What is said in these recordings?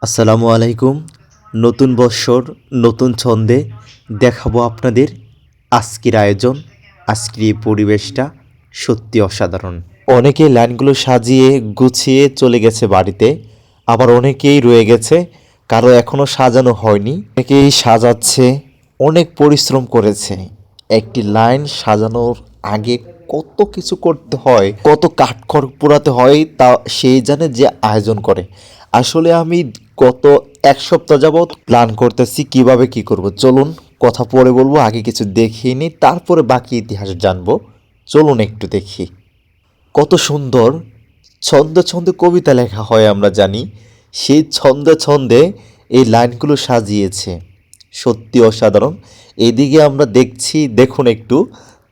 আসসালামু আলাইকুম। নতুন বৎসর নতুন ছন্দে দেখাবো আপনাদের আজকের আয়োজন। আজকের এই পরিবেশটা সত্যি অসাধারণ। অনেকেই লাইনগুলো সাজিয়ে গুছিয়ে চলে গেছে বাড়িতে, আবার অনেকেই রয়ে গেছে, কারো এখনও সাজানো হয়নি। অনেকেই সাজাচ্ছে, অনেক পরিশ্রম করেছে। একটি লাইন সাজানোর আগে কত কিছু করতে হয়, কত কাঠখড় পোড়াতে হয় তা সেই জানে যে আয়োজন করে। আসলে আমি গত এক সপ্তাহ যাবৎ প্ল্যান করতেছি কিভাবে কি করব। চলুন কথা পরে বলবো, আগে কিছু দেখিয়ে নিই, তারপরে বাকি ইতিহাস জানবো। চলুন একটু দেখি। কত সুন্দর ছন্দে ছন্দে কবিতা লেখা হয় আমরা জানি, সেই ছন্দে ছন্দে এই লাইনগুলো সাজিয়েছে, সত্যি অসাধারণ। এদিকে আমরা দেখছি, দেখুন একটু,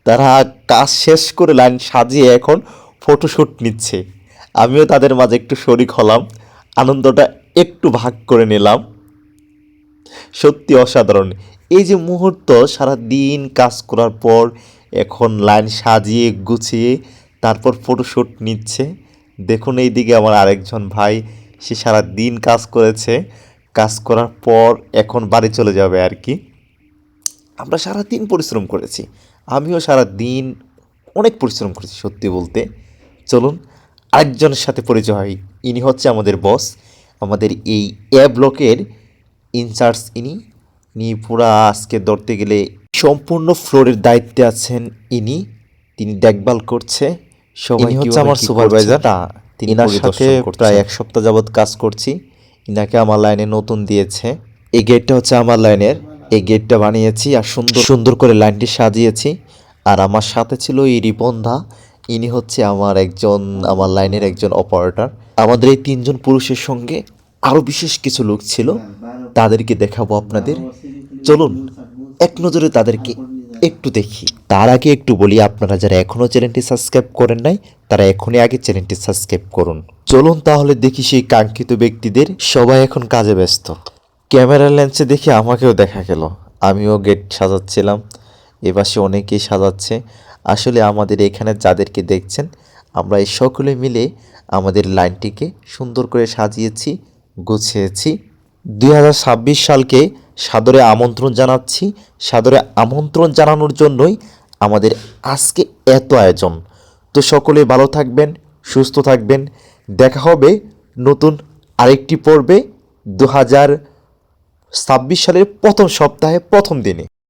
তারা কাজ শেষ করে লাইন সাজিয়ে এখন ফটোশ্যুট নিচ্ছে। আমিও তাদের মাঝে একটু শরিক হলাম, আনন্দটা একটু ভাগ করে নিলাম। সত্যি অসাধারণ এই যে মুহূর্ত, সারা দিন কাজ করার পর এখন লাইন সাজিয়ে গুছিয়ে তারপর ফটোশ্যুট নিচ্ছে। দেখুন এইদিকে আমার আরেকজন ভাই, সে সারা দিন কাজ করেছে, কাজ করার পর এখন বাড়ি চলে যাবে আর কি। আমরা সারা দিন পরিশ্রম করেছি, আমিও সারা দিন অনেক পরিশ্রম করেছি সত্যি বলতে। চলুন আরেকজনের সাথে পরিচয় হয়। ইনি হচ্ছে আমাদের বস, আমাদের এই ব্লকের ইনচার্জ। ইনি পুরা আজকে ধরতে গেলে সম্পূর্ণ ফ্লোরের দায়িত্বে আছেন ইনি। তিনি দেখভাল করছে সবাই। হচ্ছে আমার সুপারভাইজার, তিনি এনার সাথে প্রায় এক সপ্তাহ যাবৎ কাজ করছি। ইনাকে আমার লাইনে নতুন দিয়েছে। এই গেটটা হচ্ছে আমার লাইনের, এই গেটটা বানিয়েছি আর সুন্দর সুন্দর করে লাইনটি সাজিয়েছি। আর আমার সাথে ছিল এই রিপনদা, ইনি হচ্ছে আমার লাইনের একজন অপারেটর। আমাদের এই তিনজন পুরুষের সঙ্গে আরও বিশেষ কিছু লোক ছিল, তাদেরকে দেখাবো আপনাদের। চলুন এক নজরে তাদেরকে একটু দেখি। তার আগে একটু বলি, আপনারা যারা এখনও চ্যানেলটি সাবস্ক্রাইব করেন নাই, তারা এখনই আগে চ্যানেলটি সাবস্ক্রাইব করুন। চলুন তাহলে দেখি সেই কাঙ্ক্ষিত ব্যক্তিদের। সবাই এখন কাজে ব্যস্ত। ক্যামেরা লেন্সে দেখে আমাকেও দেখা গেল, আমিও গেট সাজাচ্ছিলাম। এপাশে অনেকেই সাজাচ্ছে। আসলে আমাদের এখানে যাদেরকে দেখছেন, আমরা এই সকলে মিলে আমাদের লাইনটিকে সুন্দর করে সাজিয়েছি, গুছিয়েছি। 2026 সালকে সাদরে আমন্ত্রণ জানাচ্ছি। সাদরে আমন্ত্রণ জানানোর জন্যই আমাদের আজকে এত আয়োজন। তো সকলে ভালো থাকবেন, সুস্থ থাকবেন। দেখা হবে নতুন আরেকটি পর্বে 2026 সালের প্রথম সপ্তাহে প্রথম দিনে।